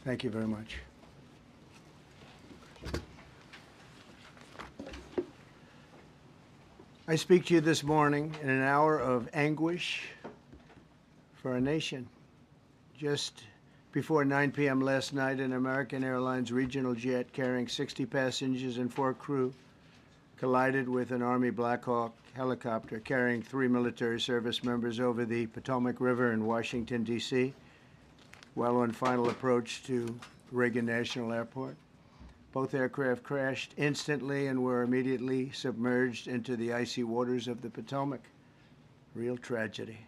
Thank you very much. I speak to you this morning in an hour of anguish for our nation. Just before 9 p.m. last night, an American Airlines regional jet carrying 60 passengers and 4 crew collided with an Army Black Hawk helicopter carrying 3 military service members over the Potomac River in Washington, D.C., while on final approach to Reagan National Airport. Both aircraft crashed instantly and were immediately submerged into the icy waters of the Potomac. Real tragedy.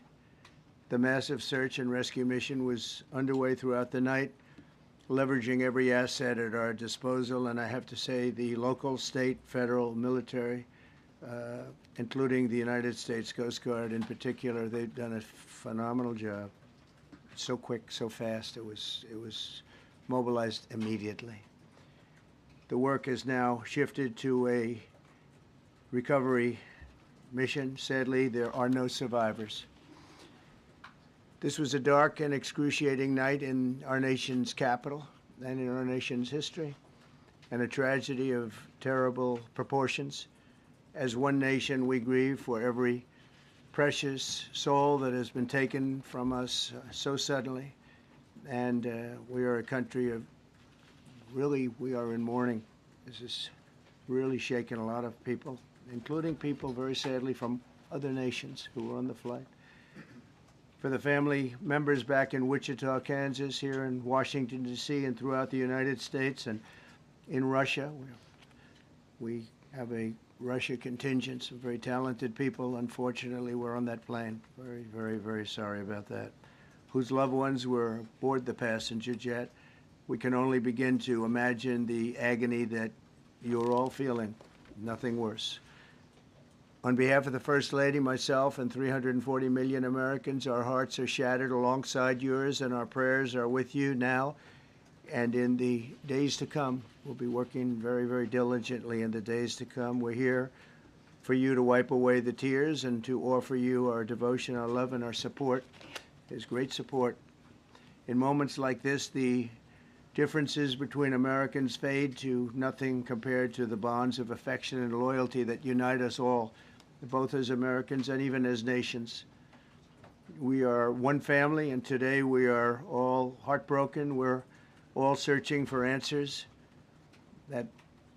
The massive search and rescue mission was underway throughout the night, leveraging every asset at our disposal, and I have to say the local, state, federal, military, including the United States Coast Guard in particular, they've done a phenomenal job. So quick, so fast, it was mobilized immediately. The work has now shifted to a recovery mission. Sadly, there are no survivors. This was a dark and excruciating night in our nation's capital and in our nation's history, and a tragedy of terrible proportions. As one nation, we grieve for every precious soul that has been taken from us so suddenly, and we are a country of really, we are in mourning. This is really shaken a lot of people, including people, very sadly, from other nations who were on the flight. For the family members back in Wichita, Kansas, here in Washington, D.C., and throughout the United States and in Russia, we have a Russia contingent, some very talented people. Unfortunately, were on that plane. Very, very, very sorry about that. Whose loved ones were aboard the passenger jet. We can only begin to imagine the agony that you're all feeling. Nothing worse. On behalf of the First Lady, myself, and 340 million Americans, our hearts are shattered alongside yours, and our prayers are with you now and in the days to come. We'll be working very, very diligently in the days to come. We're here for you to wipe away the tears and to offer you our devotion, our love, and our support. There's great support. In moments like this, the differences between Americans fade to nothing compared to the bonds of affection and loyalty that unite us all, both as Americans and even as nations. We are one family, and today we are all heartbroken. We're all searching for answers. That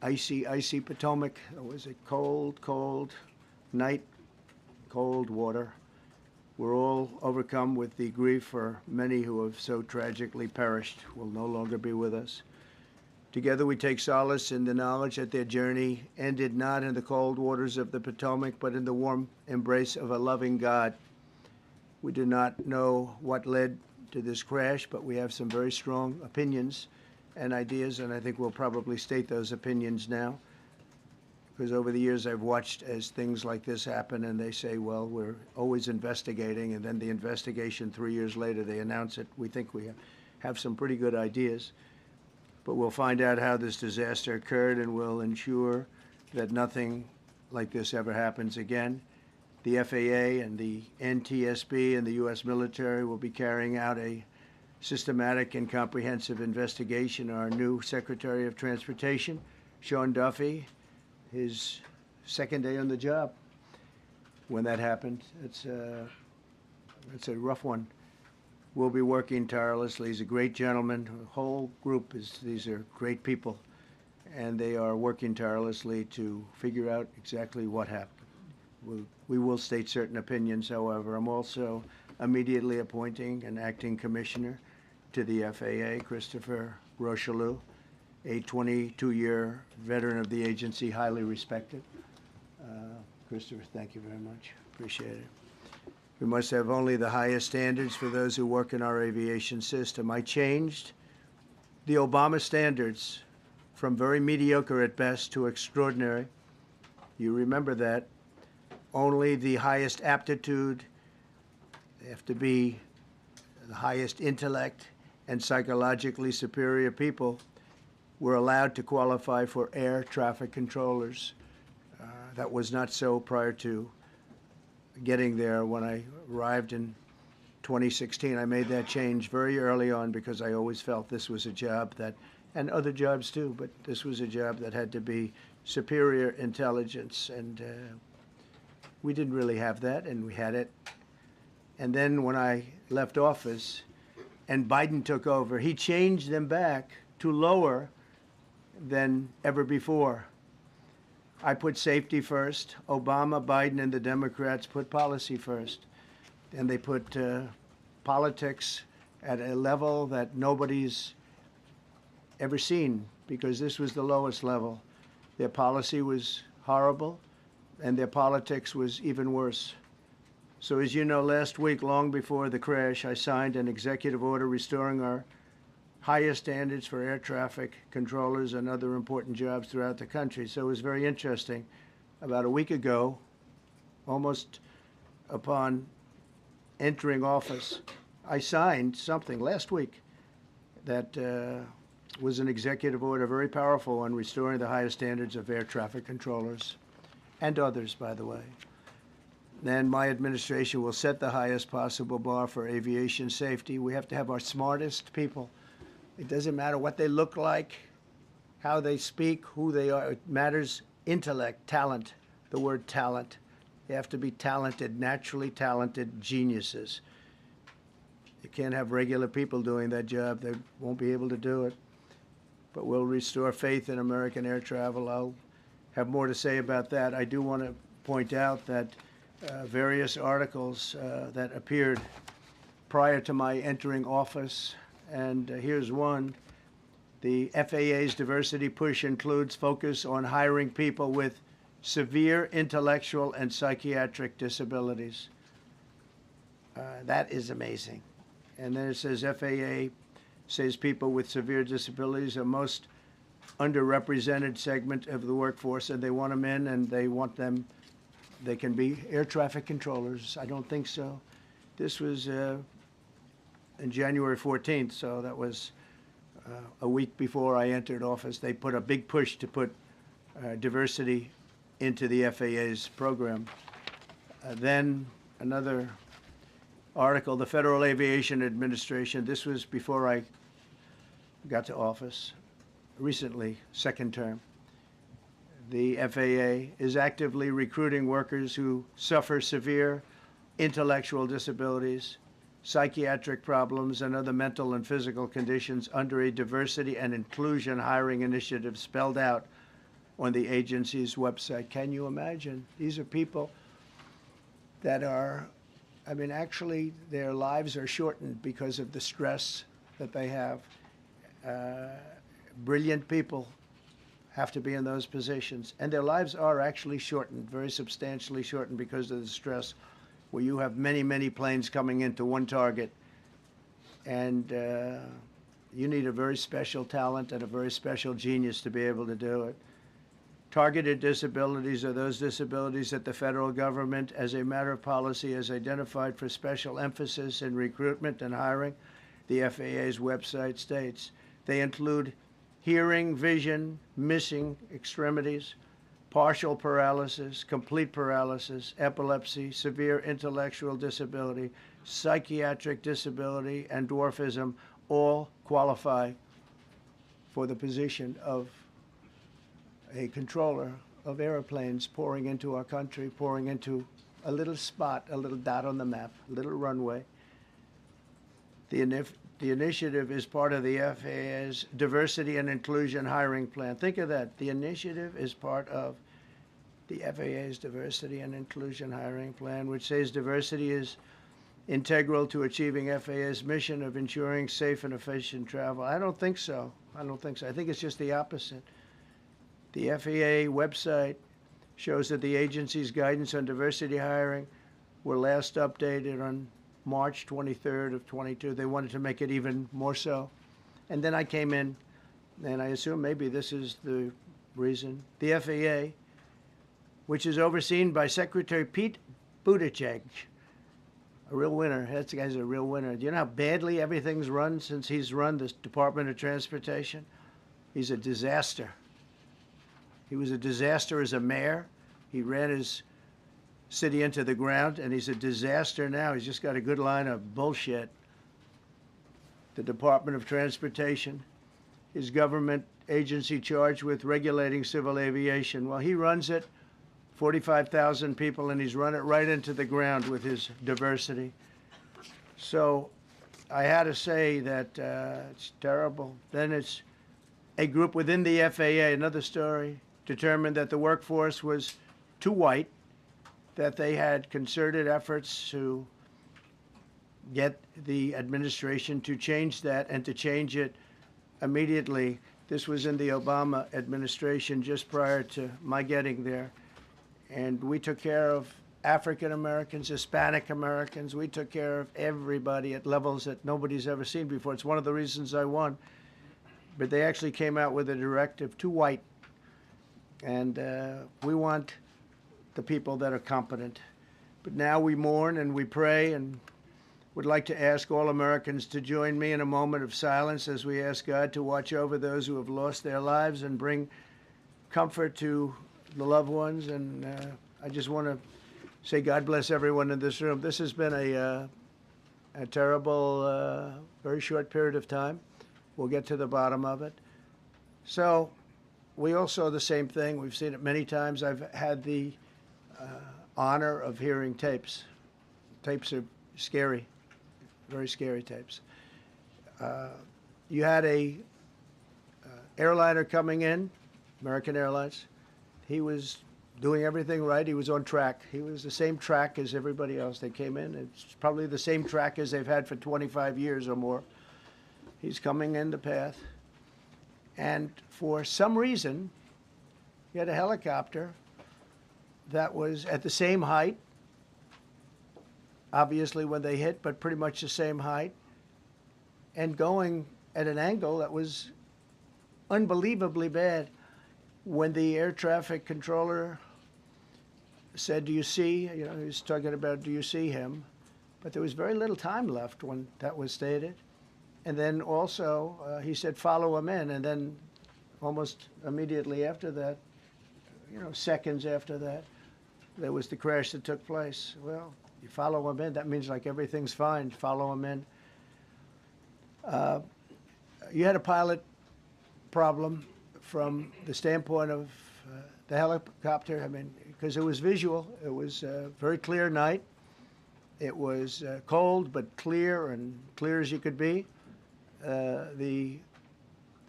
icy, icy Potomac, it was a cold, cold night, cold water. We're all overcome with the grief for many who have so tragically perished, will no longer be with us. Together we take solace in the knowledge that their journey ended not in the cold waters of the Potomac, but in the warm embrace of a loving God. We do not know what led to this crash, but we have some very strong opinions and ideas, and I think we'll probably state those opinions now. Because over the years I've watched as things like this happen, and they say, well, we're always investigating, and then the investigation 3 years later, they announce it. We think we have some pretty good ideas. But we'll find out how this disaster occurred, and we'll ensure that nothing like this ever happens again. The FAA and the NTSB and the U.S. military will be carrying out a systematic and comprehensive investigation. Our new Secretary of Transportation, Sean Duffy, his second day on the job when that happened. It's a rough one. We'll be working tirelessly. He's a great gentleman. The whole group these are great people, and they are working tirelessly to figure out exactly what happened. We will state certain opinions, however. I'm also immediately appointing an acting commissioner to the FAA, Christopher Rocheleau, a 22-year veteran of the agency, highly respected. Christopher, thank you very much. Appreciate it. We must have only the highest standards for those who work in our aviation system. I changed the Obama standards from very mediocre at best to extraordinary. You remember that. Only the highest aptitude, they have to be the highest intellect and psychologically superior people were allowed to qualify for air traffic controllers. That was not so prior to getting there. When I arrived in 2016. I made that change very early on because I always felt this was a job that, and other jobs too, but this was a job that had to be superior intelligence, and we didn't really have that, and we had it. And then when I left office and Biden took over, he changed them back to lower than ever before. I put safety first. Obama, Biden, and the Democrats put policy first. And they put politics at a level that nobody's ever seen, because this was the lowest level. Their policy was horrible, and their politics was even worse. So as you know, last week, long before the crash, I signed an executive order restoring our highest standards for air traffic controllers and other important jobs throughout the country. So it was very interesting. About a week ago, almost upon entering office, I signed something last week that was an executive order, very powerful, on restoring the highest standards of air traffic controllers and others, by the way. Then my administration will set the highest possible bar for aviation safety. We have to have our smartest people. It doesn't matter what they look like, how they speak, who they are. It matters intellect, talent, the word talent. They have to be talented, naturally talented geniuses. You can't have regular people doing that job. They won't be able to do it. But we'll restore faith in American air travel. I'll have more to say about that. I do want to point out that various articles that appeared prior to my entering office, and here's one. The FAA's diversity push includes focus on hiring people with severe intellectual and psychiatric disabilities. That is amazing. And then it says FAA says people with severe disabilities are most underrepresented segment of the workforce, and they want them in, and they want them, they can be air traffic controllers. I don't think so. This was in January 14th, so that was a week before I entered office. They put a big push to put diversity into the FAA's program. Then another article, the Federal Aviation Administration, this was before I got to office, recently, second term. The FAA is actively recruiting workers who suffer severe intellectual disabilities, psychiatric problems, and other mental and physical conditions under a diversity and inclusion hiring initiative spelled out on the agency's website. Can you imagine? These are people that are, I mean, actually, their lives are shortened because of the stress that they have. Brilliant people have to be in those positions, and their lives are actually shortened, very substantially shortened, because of the stress, where you have many, many planes coming into one target, and you need a very special talent and a very special genius to be able to do it. Targeted disabilities are those disabilities that the federal government, as a matter of policy, has identified for special emphasis in recruitment and hiring. The FAA's website states they include hearing, vision, missing extremities, partial paralysis, complete paralysis, epilepsy, severe intellectual disability, psychiatric disability, and dwarfism all qualify for the position of a controller of airplanes pouring into our country, pouring into a little spot, a little dot on the map, a little runway. The initiative is part of the FAA's Diversity and Inclusion Hiring Plan. Think of that. The initiative is part of the FAA's Diversity and Inclusion Hiring Plan, which says diversity is integral to achieving FAA's mission of ensuring safe and efficient travel. I don't think so. I don't think so. I think it's just the opposite. The FAA website shows that the agency's guidance on diversity hiring were last updated on March 23rd of 22. They wanted to make it even more so. And then I came in, and I assume maybe this is the reason. The FAA, which is overseen by Secretary Pete Buttigieg, a real winner. That guy's a real winner. Do you know how badly everything's run since he's run this Department of Transportation? He's a disaster. He was a disaster as a mayor. He ran his city into the ground, and he's a disaster now. He's just got a good line of bullshit. The Department of Transportation, his government agency charged with regulating civil aviation. Well, he runs it, 45,000 people, and he's run it right into the ground with his diversity. So I had to say that it's terrible. Then it's a group within the FAA, another story, determined that the workforce was too white, that they had concerted efforts to get the administration to change that and to change it immediately. This was in the Obama administration just prior to my getting there. And we took care of African Americans, Hispanic Americans. We took care of everybody at levels that nobody's ever seen before. It's one of the reasons I won. But they actually came out with a directive, too white. And we want the people that are competent. But now we mourn and we pray, and would like to ask all Americans to join me in a moment of silence as we ask God to watch over those who have lost their lives and bring comfort to the loved ones. And I just want to say God bless everyone in this room. This has been a terrible, very short period of time. We'll get to the bottom of it. So we all saw the same thing. We've seen it many times. I've had the honor of hearing tapes. Tapes are scary, very scary tapes. You had a airliner coming in, American Airlines. He was doing everything right. He was on track. He was the same track as everybody else. They came in. It's probably the same track as they've had for 25 years or more. He's coming in the path. And for some reason, he had a helicopter that was at the same height, obviously when they hit, but pretty much the same height, and going at an angle that was unbelievably bad. When the air traffic controller said, "Do you see?" You know, he was talking about, "Do you see him?" But there was very little time left when that was stated. And then also he said, "Follow him in." And then almost immediately after that, you know, seconds after that, there was the crash that took place. Well, you follow him in, that means like everything's fine. Follow him in. You had a pilot problem from the standpoint of the helicopter. I mean, because it was visual. It was a very clear night. It was cold but clear, and clear as you could be. The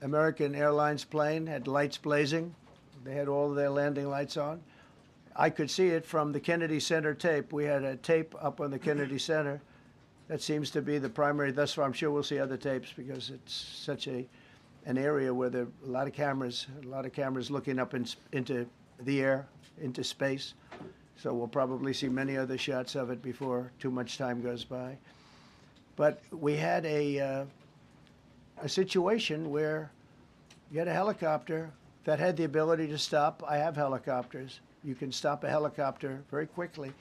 American Airlines plane had lights blazing. They had all of their landing lights on. I could see it from the Kennedy Center tape. We had a tape up on the Kennedy Center. That seems to be the primary. Thus far, I'm sure we'll see other tapes because it's such an area where there are a lot of cameras looking up into the air, into space. So we'll probably see many other shots of it before too much time goes by. But we had a situation where you had a helicopter that had the ability to stop. I have helicopters. You can stop a helicopter very quickly.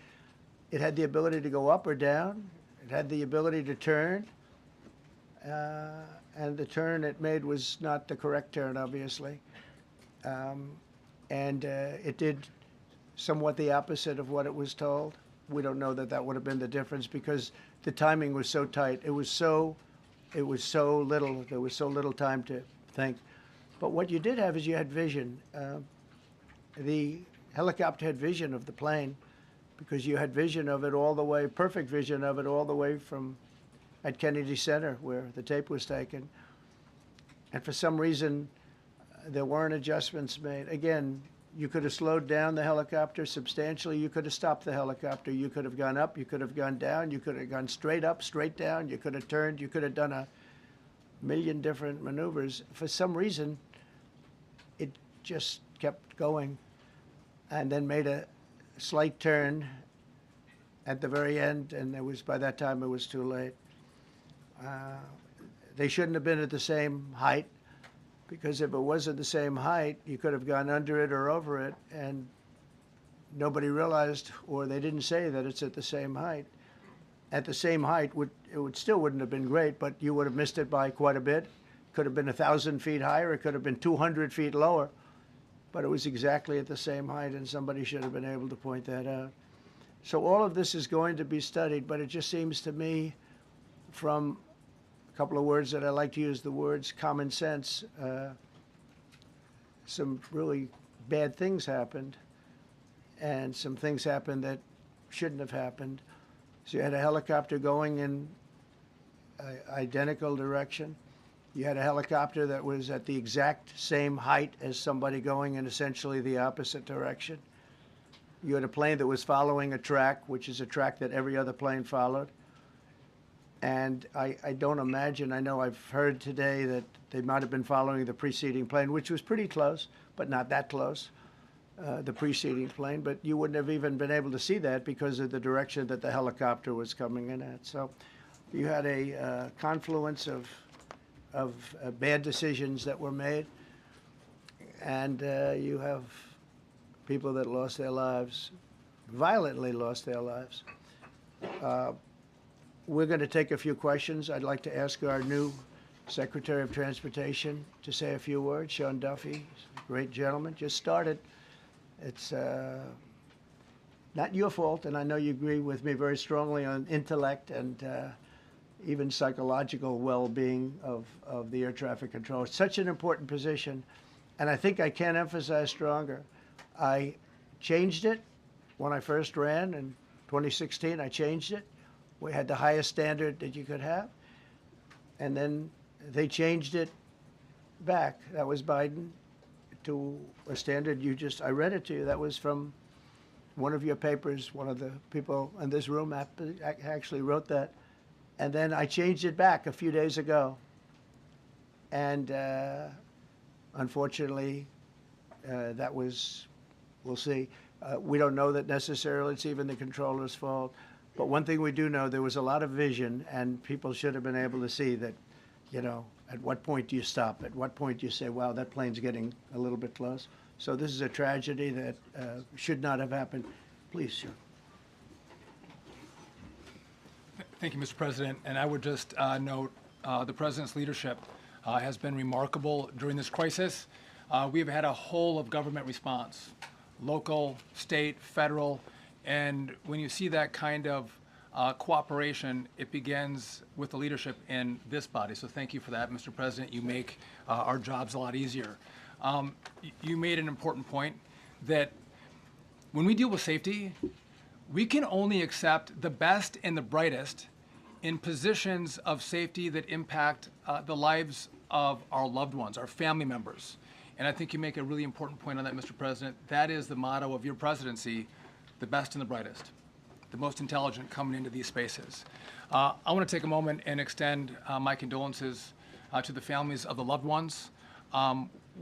It had the ability to go up or down. It had the ability to turn. And the turn it made was not the correct turn, obviously. It did somewhat the opposite of what it was told. We don't know that that would have been the difference because the timing was so tight. It was so little. There was so little time to think. But what you did have is you had vision. The helicopter had vision of the plane because you had vision of it all the way, perfect vision of it all the way from at Kennedy Center where the tape was taken. And for some reason, there weren't adjustments made. Again, you could have slowed down the helicopter substantially. You could have stopped the helicopter. You could have gone up. You could have gone down. You could have gone straight up, straight down. You could have turned. You could have done a million different maneuvers. For some reason, it just kept going and then made a slight turn at the very end, and by that time it was too late. They shouldn't have been at the same height, because if it was at the same height, you could have gone under it or over it, and nobody realized, or they didn't say that it's at the same height. At the same height, it still wouldn't have been great, but you would have missed it by quite a bit. Could have been 1,000 feet higher. It could have been 200 feet lower. But it was exactly at the same height, and somebody should have been able to point that out. So all of this is going to be studied, but it just seems to me, from a couple of words that I like to use, the words common sense, some really bad things happened, and some things happened that shouldn't have happened. So you had a helicopter going in an identical direction. You had a helicopter that was at the exact same height as somebody going in essentially the opposite direction. You had a plane that was following a track, which is a track that every other plane followed. And I don't imagine, I know I've heard today that they might have been following the preceding plane, which was pretty close, but not that close, the preceding plane. But you wouldn't have even been able to see that because of the direction that the helicopter was coming in at. So you had a confluence of bad decisions that were made, and you have people that lost their lives, violently lost their lives. We're going to take a few questions. I'd like to ask our new Secretary of Transportation to say a few words. Sean Duffy, great gentleman, just started. It's not your fault, and I know you agree with me very strongly on intellect and even psychological well-being of the air traffic control. It's such an important position, and I think I can't emphasize stronger. I changed it when I first ran in 2016. I changed it. We had the highest standard that you could have, and then they changed it back. That was Biden, to a standard I read it to you. That was from one of your papers. One of the people in this room actually wrote that. And then I changed it back a few days ago. And unfortunately, that was, we'll see. We don't know that necessarily it's even the controller's fault. But one thing we do know, there was a lot of vision, and people should have been able to see that, at what point do you stop? At what point do you say, wow, that plane's getting a little bit close? So this is a tragedy that should not have happened. Please, sir. Thank you, Mr. President. And I would just note the President's leadership has been remarkable during this crisis. We've had a whole of government response, local, state, federal, and when you see that kind of cooperation, it begins with the leadership in this body. So thank you for that, Mr. President. You make our jobs a lot easier. You made an important point that when we deal with safety, we can only accept the best and the brightest in positions of safety that impact the lives of our loved ones, our family members. And I think you make a really important point on that, Mr. President. That is the motto of your presidency, the best and the brightest, the most intelligent coming into these spaces. I want to take a moment and extend my condolences to the families of the loved ones.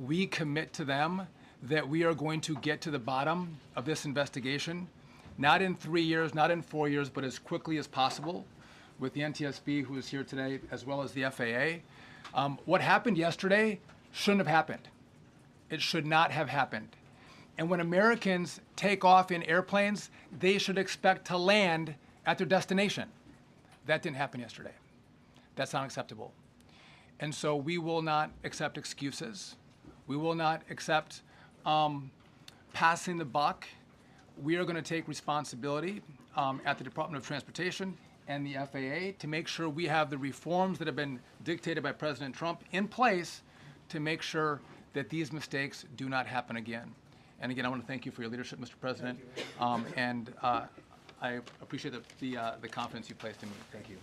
We commit to them that we are going to get to the bottom of this investigation, not in 3 years, not in 4 years, but as quickly as possible, with the NTSB, who is here today, as well as the FAA. What happened yesterday shouldn't have happened. It should not have happened. And when Americans take off in airplanes, they should expect to land at their destination. That didn't happen yesterday. That's not acceptable. And so we will not accept excuses. We will not accept passing the buck. We are going to take responsibility at the Department of Transportation and the FAA to make sure we have the reforms that have been dictated by President Trump in place to make sure that these mistakes do not happen again. And again, I want to thank you for your leadership, Mr. President, and I appreciate the confidence you placed in me. Thank you.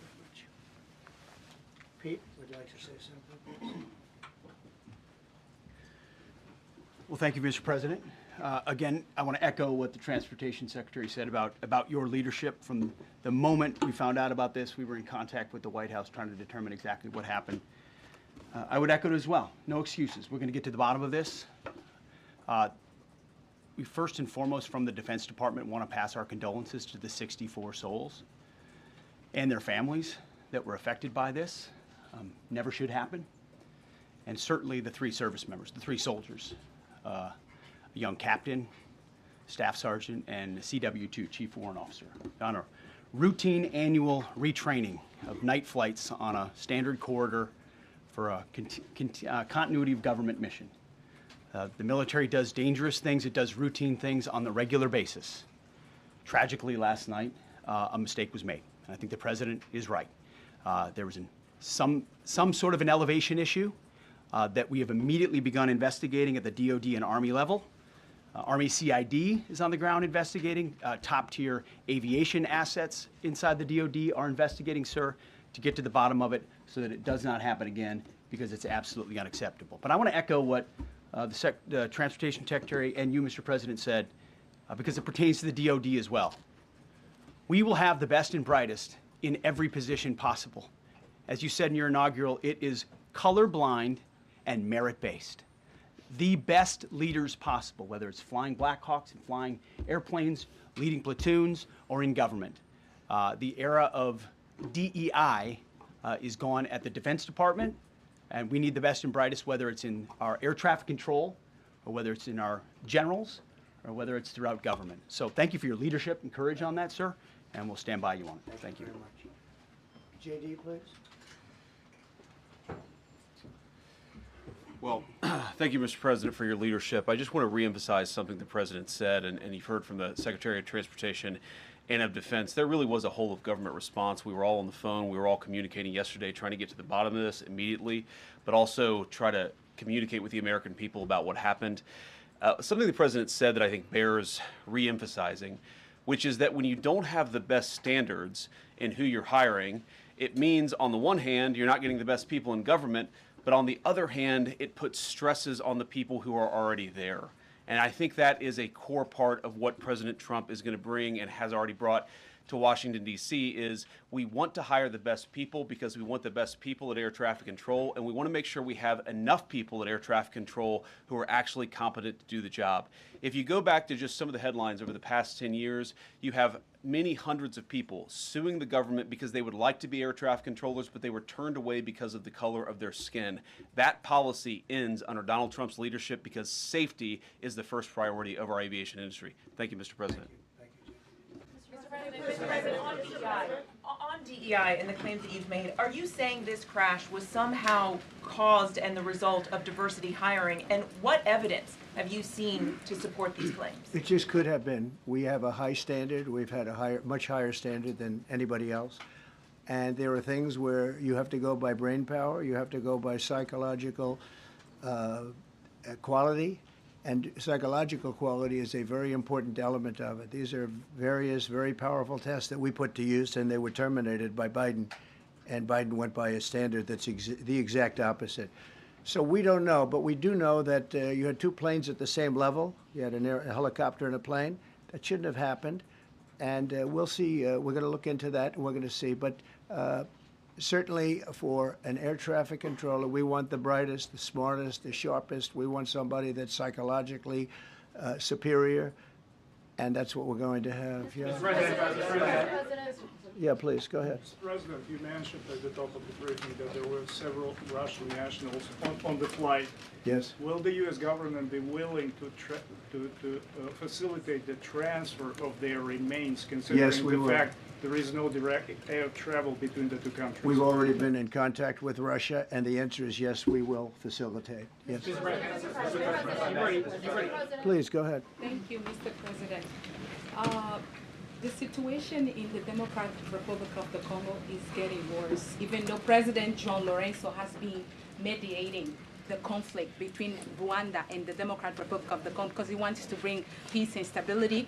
Pete, would you like to say something? Well, thank you, Mr. President. Again, I want to echo what the Transportation Secretary said about your leadership. From the moment we found out about this, we were in contact with the White House trying to determine exactly what happened. I would echo it as well. No excuses. We're going to get to the bottom of this. We first and foremost, from the Defense Department, want to pass our condolences to the 64 souls and their families that were affected by this. Never should happen. And certainly the 3 service members, the 3 soldiers, a young captain, staff sergeant, and a CW2, Chief Warrant Officer, on a routine annual retraining of night flights on a standard corridor for a continuity of government mission. The military does dangerous things. It does routine things on the regular basis. Tragically, last night, a mistake was made. And I think the president is right. There was some sort of an elevation issue that we have immediately begun investigating at the DoD and Army level. Army CID is on the ground investigating. Top-tier aviation assets inside the DoD are investigating, sir, to get to the bottom of it so that it does not happen again, because it's absolutely unacceptable. But I want to echo what the Transportation Secretary and you, Mr. President, said, because it pertains to the DoD as well. We will have the best and brightest in every position possible. As you said in your inaugural, it is colorblind and merit-based. The best leaders possible, whether it's flying Black Hawks and flying airplanes, leading platoons, or in government. The era of DEI is gone at the Defense Department, and we need the best and brightest, whether it's in our air traffic control, or whether it's in our generals, or whether it's throughout government. So thank you for your leadership and courage on that, sir, and we'll stand by you on it. Thank you. Very much. JD, please. Well, thank you, Mr. President, for your leadership. I just want to reemphasize something the President said, and you've heard from the Secretary of Transportation and of Defense. There really was a whole of government response. We were all on the phone. We were all communicating yesterday, trying to get to the bottom of this immediately, but also try to communicate with the American people about what happened. Something the President said that I think bears reemphasizing, which is that when you don't have the best standards in who you're hiring, it means, on the one hand, you're not getting the best people in government, but on the other hand, it puts stresses on the people who are already there. And I think that is a core part of what President Trump is going to bring and has already brought to Washington, D.C., is we want to hire the best people because we want the best people at air traffic control, and we want to make sure we have enough people at air traffic control who are actually competent to do the job. If you go back to just some of the headlines over the past 10 years, you have many hundreds of people suing the government because they would like to be air traffic controllers, but they were turned away because of the color of their skin. That policy ends under Donald Trump's leadership because safety is the first priority of our aviation industry. Thank you, Mr. President. Mr. President, on DEI and the claims that you've made, are you saying this crash was somehow caused and the result of diversity hiring? And what evidence have you seen to support these claims? It just could have been. We have a high standard. We've had a much higher standard than anybody else. And there are things where you have to go by brain power, you have to go by psychological quality. And psychological quality is a very important element of it. These are various very powerful tests that we put to use, and they were terminated by Biden. And Biden went by a standard that's the exact opposite. So we don't know, but we do know that you had two planes at the same level. You had a helicopter and a plane. That shouldn't have happened. And we'll see. We're going to look into that, and we're going to see. But certainly for an air traffic controller, we want the brightest, the smartest, the sharpest. We want somebody that's psychologically superior, and that's what we're going to have. Yeah. Mr. President. Yeah, please, go ahead. Mr. President, you mentioned at the top of the briefing that there were several Russian nationals on the flight. Yes. Will the U.S. government be willing to facilitate the transfer of their remains, considering Yes, we the will. fact there is no direct air travel between the two countries? We've already been in contact with Russia, and the answer is yes, we will facilitate. Yes. Please, go ahead. Thank you, Mr. President. The situation in the Democratic Republic of the Congo is getting worse, even though President John Lorenzo has been mediating the conflict between Rwanda and the Democratic Republic of the Congo because he wants to bring peace and stability.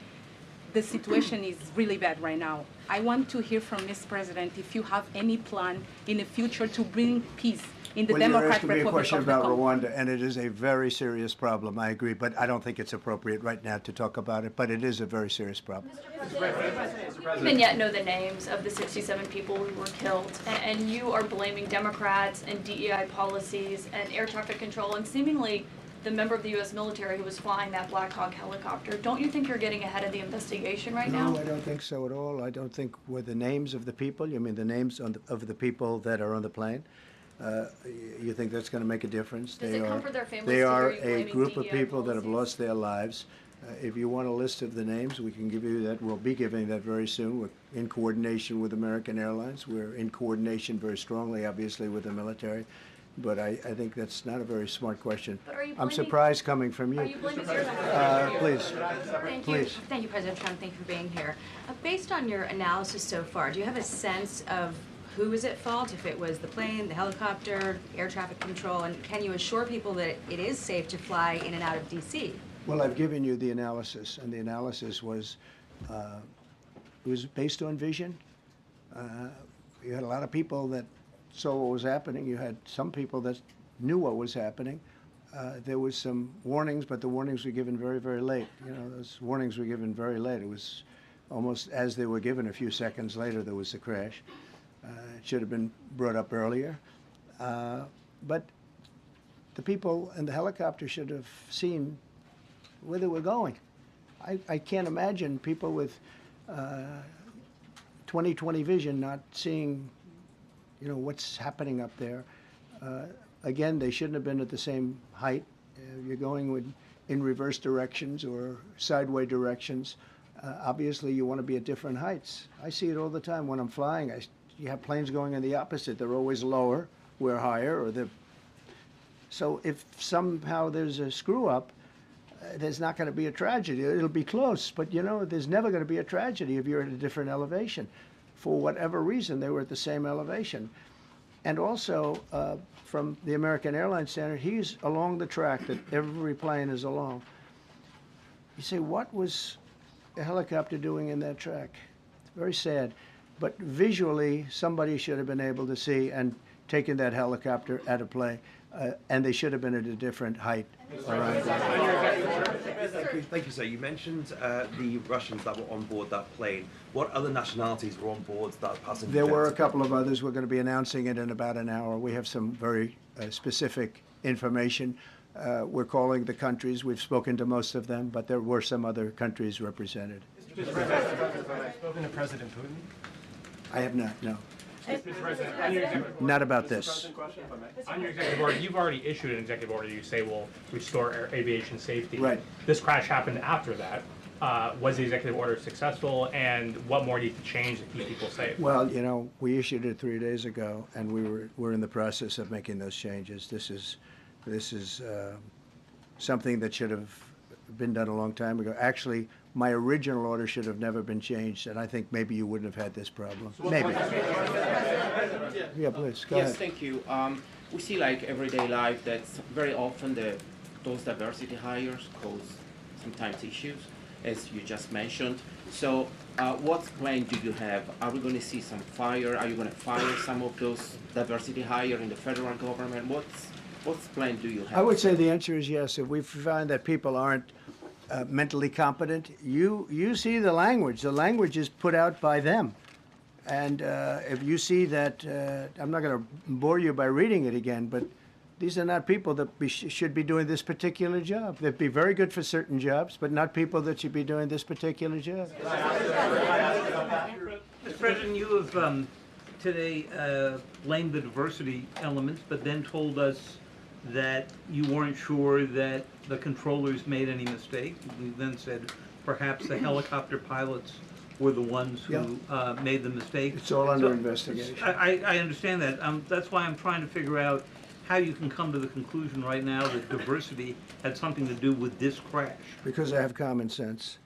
The situation is really bad right now. I want to hear from Mr. President if you have any plan in the future to bring peace in the Well, you're Democratic asking me a Republic question of the about Congo. Rwanda, and it is a very serious problem. I agree, but I don't think it's appropriate right now to talk about it. But it is a very serious problem. We don't even yet know the names of the 67 people who were killed, and you are blaming Democrats and DEI policies and air traffic control and seemingly the member of the U.S. military who was flying that Black Hawk helicopter. Don't you think you're getting ahead of the investigation right now? No, I don't think so at all. I don't think with the names of the people. You mean the names of the people that are on the plane? You think that's going to make a difference? Does it comfort their families They to are hear you a blaming group of DEI people that have policies? lost their lives. If you want a list of the names, we can give you that. We'll be giving that very soon. We're in coordination with American Airlines. We're in coordination very strongly, obviously, with the military. but I think that's not a very smart question. But are you I'm blaming- surprised coming from Are you. you blaming air traffic? Please, Thank you. please. Thank you, President Trump. Thank you for being here. Based on your analysis so far, do you have a sense of who is at fault? If it was the plane, the helicopter, air traffic control, and can you assure people that it is safe to fly in and out of D.C.? Well, I've given you the analysis, and the analysis was, it was based on vision. You had a lot of people that saw what was happening. You had some people that knew what was happening. There was some warnings, but the warnings were given very, very late. You know, those warnings were given very late. It was almost as they were given. A few seconds later, there was the crash. It should have been brought up earlier. But the people in the helicopter should have seen where they were going. I can't imagine people with 20/20 vision not seeing, you know, what's happening up there. Again, they shouldn't have been at the same height. You're going in reverse directions or sideway directions. Obviously, you want to be at different heights. I see it all the time when I'm flying. You have planes going in the opposite. They're always lower, we're higher, or they're... So if somehow there's a screw up, there's not going to be a tragedy. It'll be close, but you know, there's never going to be a tragedy if you're at a different elevation. For whatever reason, they were at the same elevation. And also, from the American Airlines standard, he's along the track that every plane is along. You say, what was a helicopter doing in that track? It's very sad. But visually, somebody should have been able to see and taken that helicopter out of play. And they should have been at a different height. All right. Thank you, sir. You mentioned the Russians that were on board that plane. What other nationalities were on board that passenger There were a jet? couple of others. We're going to be announcing it in about an hour. We have some very specific information. We're calling the countries. We've spoken to most of them, but there were some other countries represented. Mr. President, spoken to President Putin? I have not, no. Mr. President, on your executive Not about this. on your executive order, you've already issued an executive order you say will restore aviation safety. Right. This crash happened after that. Was the executive order successful, and what more needs to change to keep people safe? Well, you know, we issued it 3 days ago, and we're in the process of making those changes. This is something that should have been done a long time ago. Actually, my original order should have never been changed, and I think maybe you wouldn't have had this problem. Maybe. Yeah, please, go Yes, ahead. thank you. We see like everyday life that very often those diversity hires cause sometimes issues, as you just mentioned. So what plan do you have? Are we going to see some fire? Are you going to fire some of those diversity hires in the federal government? What's plan do you have? I would say the answer is yes. If we find that people aren't mentally competent, you see the language. The language is put out by them. And if you see that, I'm not going to bore you by reading it again, but these are not people that should be doing this particular job. They'd be very good for certain jobs, but not people that should be doing this particular job. Mr. President, you have today blamed the diversity elements, but then told us that you weren't sure that the controllers made any mistake. You then said perhaps the helicopter pilots were the ones who made the mistake. It's all under investigation. I understand that. That's why I'm trying to figure out how you can come to the conclusion right now that diversity had something to do with this crash. Because I have common sense,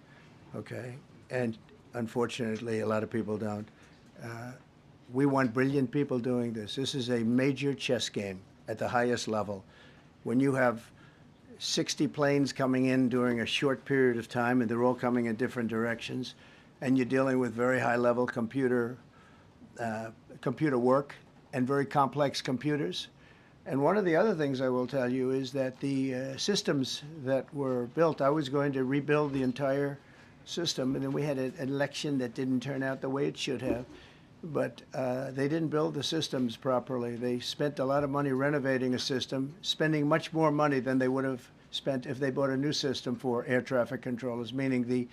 okay? And unfortunately, a lot of people don't. We want brilliant people doing this. This is a major chess game at the highest level. When you have 60 planes coming in during a short period of time, and they're all coming in different directions, and you're dealing with very high-level computer work and very complex computers. And one of the other things I will tell you is that the systems that were built, I was going to rebuild the entire system, and then we had an election that didn't turn out the way it should have. But they didn't build the systems properly. They spent a lot of money renovating a system, spending much more money than they would have spent if they bought a new system for air traffic controllers, meaning the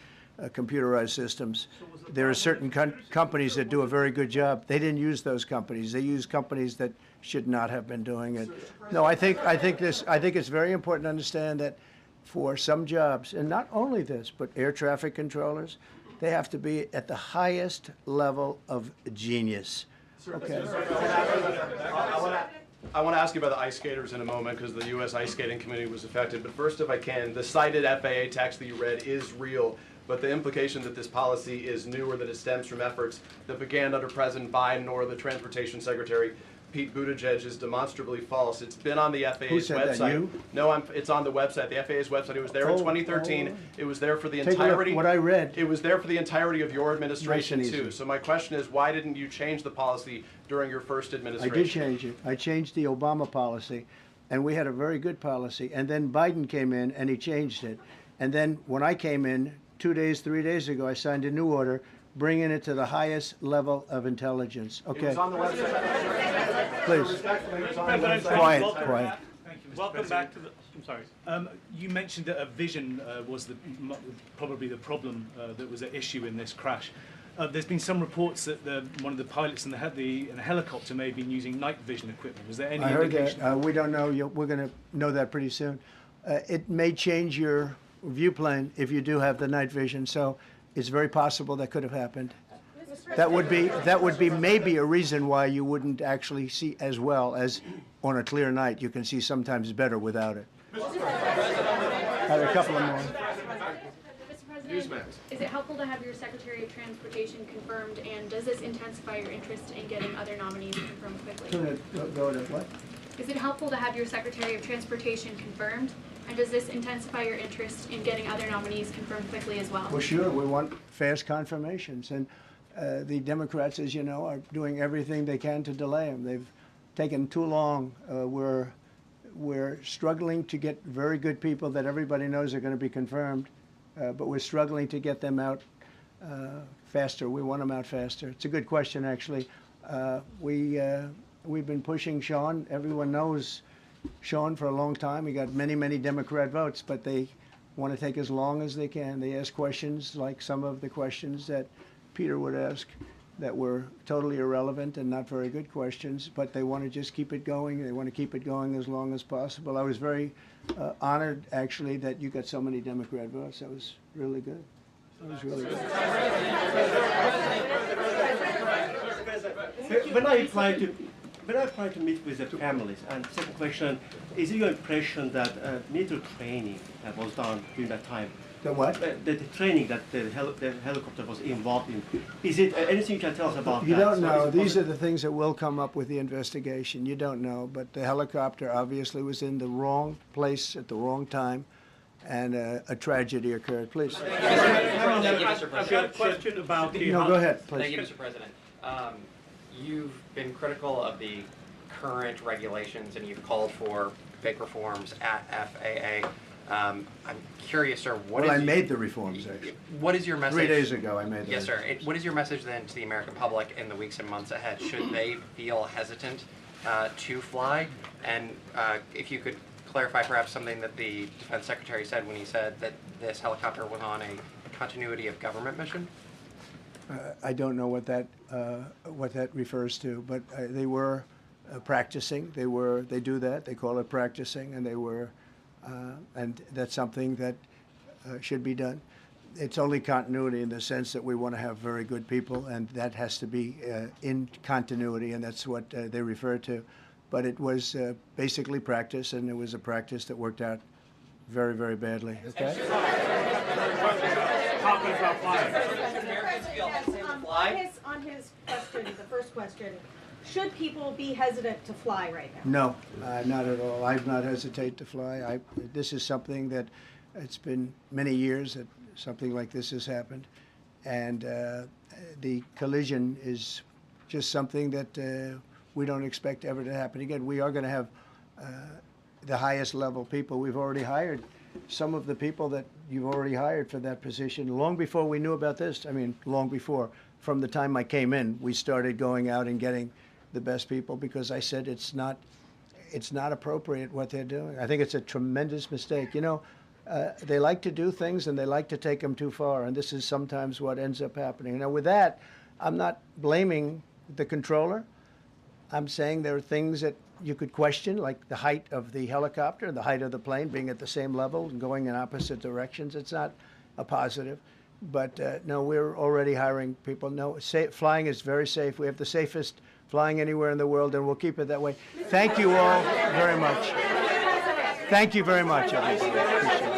computerized systems. There are certain companies that do a very good job. They didn't use those companies. They used companies that should not have been doing it. No, I think it's very important to understand that for some jobs, and not only this, but air traffic controllers, they have to be at the highest level of genius. Okay. I want to ask you about the ice skaters in a moment because the U.S. ice skating community was affected. But first, if I can, the cited FAA text that you read is real, but the implication that this policy is new or that it stems from efforts that began under President Biden or the Transportation Secretary Pete Buttigieg is demonstrably false. It's been on the FAA's Who said website. that, you? No, it's on the website, the FAA's website. It was there in 2013. It was there for the Take a look entirety. what I read. It was there for the entirety of your administration Nice and too. easy. So my question is, why didn't you change the policy during your first I administration? did change it. I changed the Obama policy, and we had a very good policy. And then Biden came in, and he changed it. And then when I came in 2 days, 3 days ago, I signed a new order bringing it to the highest level of intelligence. It Okay. was on the website. Please. Respectfully, it was on the President website. Quiet, welcome quiet. back. Welcome back to the. I'm sorry. You mentioned that a vision was probably the problem that was at issue in this crash. There's been some reports that one of the pilots in the helicopter may have been using night vision equipment. Was there any I heard indication? that. We don't know. We're going to know that pretty soon. It may change your view plane if you do have the night vision. So it's very possible that could have happened. That would be maybe a reason why you wouldn't actually see as well as on a clear night. You can see sometimes better without it. Had a couple of more. Mr. President, is it helpful to have your Secretary of Transportation confirmed, and does this intensify your interest in getting other nominees confirmed quickly? Go to what? Is it helpful to have your Secretary of Transportation confirmed, and does this intensify your interest in getting other nominees confirmed quickly as well? Well, sure. We want fast confirmations, and the Democrats, as you know, are doing everything they can to delay them. They've taken too long. We're struggling to get very good people that everybody knows are going to be confirmed, but we're struggling to get them out faster. We want them out faster. It's a good question, actually. We've been pushing Sean. Everyone knows Sean for a long time. He got many, many Democrat votes, but they want to take as long as they can. They ask questions like some of the questions that Peter would ask that were totally irrelevant and not very good questions, but they want to just keep it going. They want to keep it going as long as possible. I was very honored, actually, that you got so many Democrat votes. That was really good. That was really good. When I applied to meet with the families, and second question, is it your impression that military training that was done during that time? The what? The training that the helicopter was involved in. Is it anything you can tell us about You that? don't So know. is it These are the things that will come up with the investigation. You don't know. But the helicopter obviously was in the wrong place at the wrong time, and a tragedy occurred. Please. I've got a question about the. No, go ahead, please. Thank you, Mr. President. You've been critical of the current regulations, and you've called for big reforms at FAA. I'm curious, sir, I made the reforms, actually. What is your message? 3 days ago, I made them. Yes, sir. What is your message then to the American public in the weeks and months ahead? Should they feel hesitant to fly? And if you could clarify perhaps something that the Defense Secretary said when he said that this helicopter was on a continuity of government mission? I don't know what that refers to, but they were practicing. They do that. They call it practicing, and they were. And that's something that should be done. It's only continuity in the sense that we want to have very good people, and that has to be in continuity, and that's what they refer to. But it was basically practice, and it was a practice that worked out very, very badly. Okay? On his question, the first question, should people be hesitant to fly right now? No, not at all. I've not hesitated to fly. This is something that it's been many years that something like this has happened, and the collision is just something that we don't expect ever to happen again. We are going to have the highest level people. We've already hired some of the people that you've already hired for that position long before we knew about this. I mean, long before. From the time I came in, we started going out and getting the best people because I said it's not appropriate what they're doing. I think it's a tremendous mistake. You know, they like to do things and they like to take them too far, and this is sometimes what ends up happening. Now, with that, I'm not blaming the controller. I'm saying there are things that you could question, like the height of the helicopter, the height of the plane being at the same level and going in opposite directions. It's not a positive. But no, we're already hiring people. No, flying is very safe. We have the safest flying anywhere in the world, and we'll keep it that way. Thank you all very much. Thank you very much, everybody. Appreciate it.